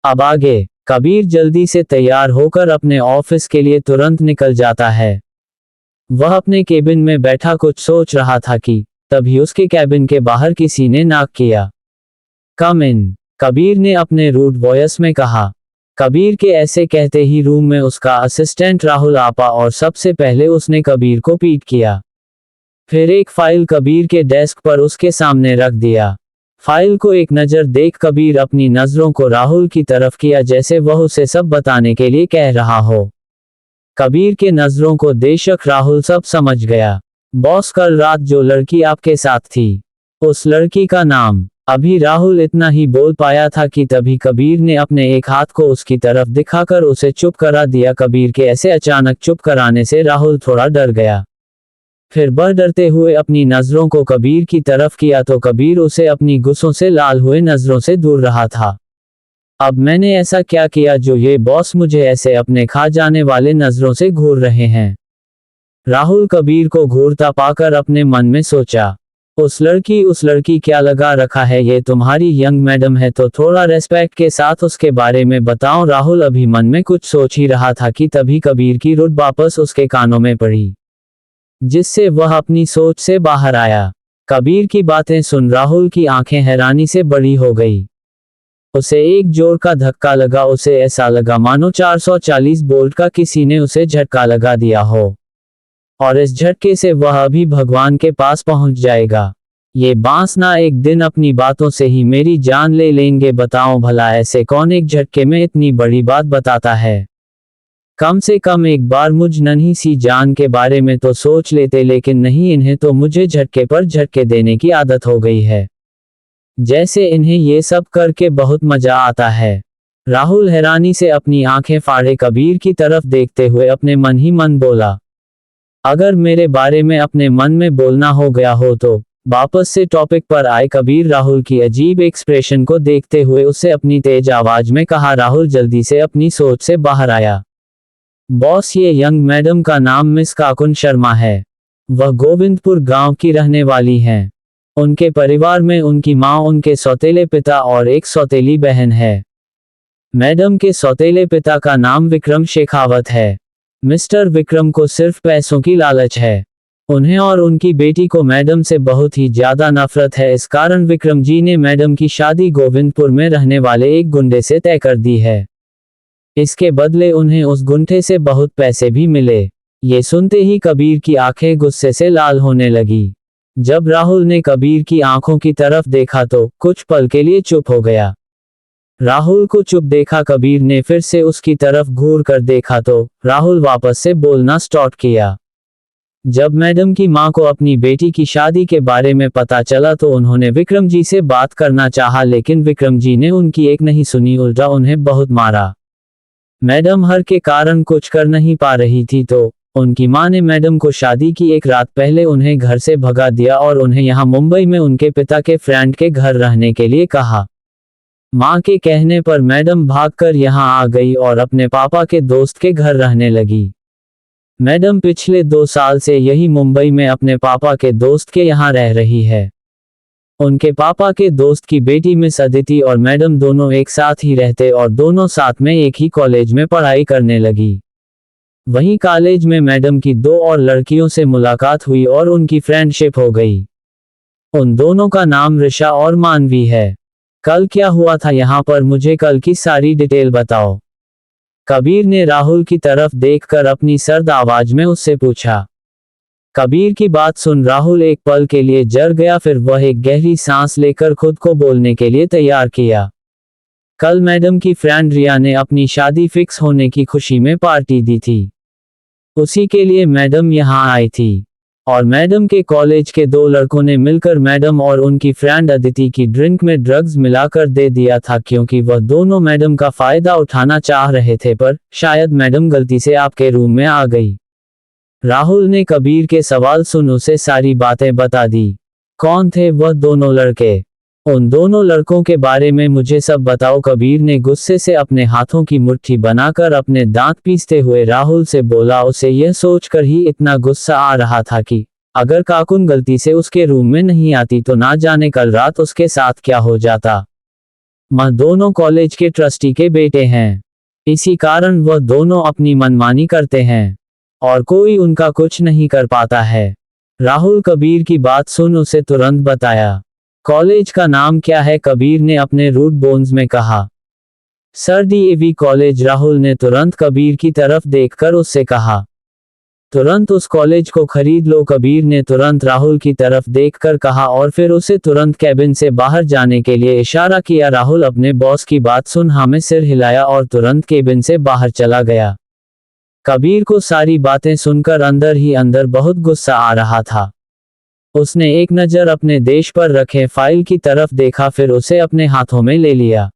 अब आगे। कबीर जल्दी से तैयार होकर अपने ऑफिस के लिए तुरंत निकल जाता है। वह अपने केबिन में बैठा कुछ सोच रहा था कि तभी उसके कैबिन के बाहर किसी ने नॉक किया। कम इन, कबीर ने अपने रूड वॉइस में कहा। कबीर के ऐसे कहते ही रूम में उसका असिस्टेंट राहुल आपा और सबसे पहले उसने कबीर को पीट किया। फिर एक फाइल कबीर के डेस्क पर उसके सामने रख दिया। फाइल को एक नज़र देख कबीर अपनी नज़रों को राहुल की तरफ किया जैसे वह उसे सब बताने के लिए कह रहा हो। कबीर के नज़रों को देख राहुल सब समझ गया। बॉस, कल रात जो लड़की आपके साथ थी, उस लड़की का नाम। अभी राहुल इतना ही बोल पाया था कि तभी कबीर ने अपने एक हाथ को उसकी तरफ दिखाकर उसे चुप करा दिया। कबीर के ऐसे अचानक चुप कराने से राहुल थोड़ा डर गया। फिर वह डरते हुए अपनी नज़रों को कबीर की तरफ किया तो कबीर उसे अपनी गुस्सों से लाल हुए नज़रों से दूर रहा था। अब मैंने ऐसा क्या किया जो ये बॉस मुझे ऐसे अपने खा जाने वाले नज़रों से घूर रहे हैं? राहुल कबीर को घूरता पाकर अपने मन में सोचा। उस लड़की क्या लगा रखा है? ये तुम्हारी यंग मैडम है तो थोड़ा रेस्पेक्ट के साथ उसके बारे में बताओ। राहुल अभी मन में कुछ सोच ही रहा था कि तभी कबीर की रुट वापस उसके कानों में पड़ी, जिससे वह अपनी सोच से बाहर आया। कबीर की बातें सुन राहुल की आंखें हैरानी से बड़ी हो गई। उसे एक जोर का धक्का लगा। उसे ऐसा लगा मानो 440 वोल्ट का किसी ने उसे झटका लगा दिया हो, और इस झटके से वह अभी भगवान के पास पहुंच जाएगा। ये बांस ना एक दिन अपनी बातों से ही मेरी जान ले लेंगे। बताओ भला ऐसे कौन एक झटके में इतनी बड़ी बात बताता है? कम से कम एक बार मुझ नन्ही सी जान के बारे में तो सोच लेते, लेकिन नहीं, इन्हें तो मुझे झटके पर झटके देने की आदत हो गई है। जैसे इन्हें ये सब करके बहुत मजा आता है। राहुल हैरानी से अपनी आंखें फाड़े कबीर की तरफ देखते हुए अपने मन ही मन बोला, अगर मेरे बारे में अपने मन में बोलना हो गया हो तो। वापस से टॉपिक पर आए कबीर राहुल की अजीब एक्सप्रेशन को देखते हुए उससे अपनी तेज आवाज में कहा। राहुल जल्दी से अपनी सोच से बाहर आया। बॉस, ये यंग मैडम का नाम मिस काकुन शर्मा है। वह गोविंदपुर गांव की रहने वाली हैं। उनके परिवार में उनकी मां, उनके सौतेले पिता और एक सौतेली बहन है। मैडम के सौतेले पिता का नाम विक्रम शेखावत है। मिस्टर विक्रम को सिर्फ पैसों की लालच है। उन्हें और उनकी बेटी को मैडम से बहुत ही ज्यादा नफरत है। इस कारण विक्रम जी ने मैडम की शादी गोविंदपुर में रहने वाले एक गुंडे से तय कर दी है। इसके बदले उन्हें उस गुंडे से बहुत पैसे भी मिले। ये सुनते ही कबीर की आंखें गुस्से से लाल होने लगी। जब राहुल ने कबीर की आंखों की तरफ देखा तो कुछ पल के लिए चुप हो गया। राहुल को चुप देखा कबीर ने फिर से उसकी तरफ घूर कर देखा तो राहुल वापस से बोलना स्टार्ट किया। जब मैडम की मां को अपनी बेटी की शादी के बारे में पता चला तो उन्होंने विक्रम जी से बात करना चाहा, लेकिन विक्रम जी ने उनकी एक नहीं सुनी, उल्टा उन्हें बहुत मारा। मैडम हर के कारण कुछ कर नहीं पा रही थी तो उनकी मां ने मैडम को शादी की एक रात पहले उन्हें घर से भगा दिया और उन्हें यहाँ मुंबई में उनके पिता के फ्रेंड के घर रहने के लिए कहा। मां के कहने पर मैडम भागकर यहाँ आ गई और अपने पापा के दोस्त के घर रहने लगी। मैडम पिछले 2 साल से यही मुंबई में अपने पापा के दोस्त के यहाँ रह रही है। उनके पापा के दोस्त की बेटी मिस अदिति और मैडम दोनों एक साथ ही रहते और दोनों साथ में एक ही कॉलेज में पढ़ाई करने लगी। वहीं कॉलेज में मैडम की 2 और लड़कियों से मुलाकात हुई और उनकी फ्रेंडशिप हो गई। उन दोनों का नाम ऋषा और मानवी है। कल क्या हुआ था यहाँ पर? मुझे कल की सारी डिटेल बताओ। कबीर ने राहुल की तरफ देखकर अपनी सर्द आवाज में उससे पूछा। कबीर की बात सुन राहुल एक पल के लिए जर गया, फिर वह एक गहरी सांस लेकर खुद को बोलने के लिए तैयार किया। कल मैडम की फ्रेंड रिया ने अपनी शादी फिक्स होने की खुशी में पार्टी दी थी। उसी के लिए मैडम यहाँ आई थी और मैडम के कॉलेज के 2 लड़कों ने मिलकर मैडम और उनकी फ्रेंड अदिति की ड्रिंक में ड्रग्स मिलाकर दे दिया था, क्योंकि वह दोनों मैडम का फायदा उठाना चाह रहे थे, पर शायद मैडम गलती से आपके रूम में आ गई। राहुल ने कबीर के सवाल सुन उसे सारी बातें बता दी। कौन थे वह दोनों लड़के? उन दोनों लड़कों के बारे में मुझे सब बताओ। कबीर ने गुस्से से अपने हाथों की मुट्ठी बनाकर अपने दांत पीसते हुए राहुल से बोला। उसे यह सोचकर ही इतना गुस्सा आ रहा था कि अगर काकुन गलती से उसके रूम में नहीं आती तो ना जाने कल रात उसके साथ क्या हो जाता। वह दोनों कॉलेज के ट्रस्टी के बेटे हैं। इसी कारण वह दोनों अपनी मनमानी करते हैं और कोई उनका कुछ नहीं कर पाता है। राहुल कबीर की बात सुन उसे तुरंत बताया। कॉलेज का नाम क्या है? कबीर ने अपने रूट बोन्स में कहा। Sir DAV college. राहुल ने तुरंत कबीर की तरफ देखकर उससे कहा। तुरंत उस कॉलेज को खरीद लो। कबीर ने तुरंत राहुल की तरफ देखकर कहा और फिर उसे तुरंत कैबिन से बाहर जाने के लिए इशारा किया। राहुल अपने बॉस की बात सुन हाँ में सिर हिलाया और तुरंत कैबिन से बाहर चला गया। कबीर को सारी बातें सुनकर अंदर ही अंदर बहुत गुस्सा आ रहा था। उसने एक नज़र अपने देश पर रखे फाइल की तरफ देखा, फिर उसे अपने हाथों में ले लिया।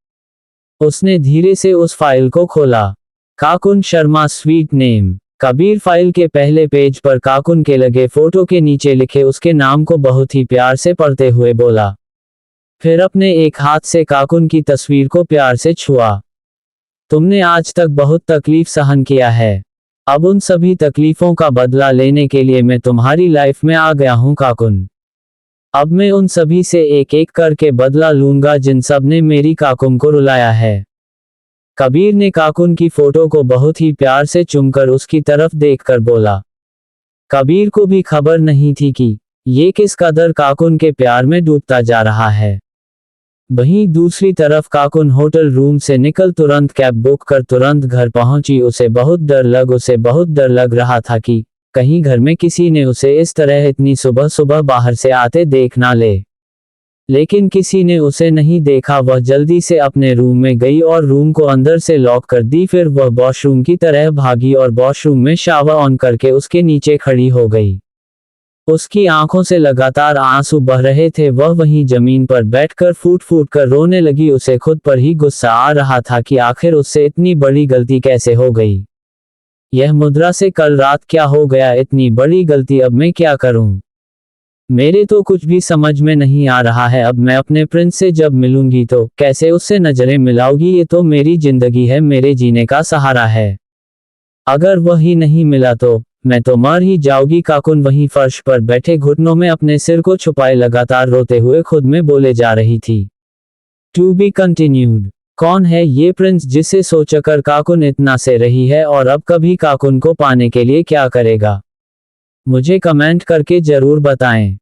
उसने धीरे से उस फाइल को खोला। Kakun Sharma sweet name. Kabir file के पहले पेज पर काकुन के लगे फोटो के नीचे लिखे उसके नाम को बहुत ही प्यार से पढ़ते हुए बोला। फिर अपने एक हाथ से काकुन की तस्वीर को प्यार से छुआ। तुमने आज तक बहुत तकलीफ सहन किया है। अब उन सभी तकलीफों का बदला लेने के लिए मैं तुम्हारी लाइफ में आ गया हूं काकुन। अब मैं उन सभी से एक एक करके बदला लूंगा जिन सब ने मेरी काकुन को रुलाया है। कबीर ने काकुन की फोटो को बहुत ही प्यार से चूमकर उसकी तरफ देखकर बोला। कबीर को भी खबर नहीं थी कि ये किस कदर काकुन के प्यार में डूबता जा रहा है। वहीं दूसरी तरफ काकुन होटल रूम से निकल तुरंत कैब बुक कर तुरंत घर पहुंची। उसे बहुत डर लग रहा था कि कहीं घर में किसी ने उसे इस तरह इतनी सुबह सुबह बाहर से आते देख ना ले। लेकिन किसी ने उसे नहीं देखा। वह जल्दी से अपने रूम में गई और रूम को अंदर से लॉक कर दी। फिर वह वॉशरूम की तरह भागी और वॉशरूम में शावर ऑन करके उसके नीचे खड़ी हो गई। उसकी आंखों से लगातार आंसू बह रहे थे। वह वहीं जमीन पर बैठकर फूट फूट कर रोने लगी। उसे खुद पर ही गुस्सा आ रहा था कि आखिर उससे इतनी बड़ी गलती कैसे हो गई। यह मुद्रा से कल रात क्या हो गया? इतनी बड़ी गलती, अब मैं क्या करूं? मेरे तो कुछ भी समझ में नहीं आ रहा है। अब मैं अपने प्रिंस से जब मिलूंगी तो कैसे उससे नजरें मिलाऊंगी? ये तो मेरी जिंदगी है, मेरे जीने का सहारा है। अगर वह ही नहीं मिला तो मैं तो मर ही जाऊंगी। काकुन वहीं फर्श पर बैठे घुटनों में अपने सिर को छुपाए लगातार रोते हुए खुद में बोले जा रही थी। To be continued. कौन है ये प्रिंस जिसे सोचकर काकुन इतना से रही है और अब कभी काकुन को पाने के लिए क्या करेगा? मुझे कमेंट करके जरूर बताएं।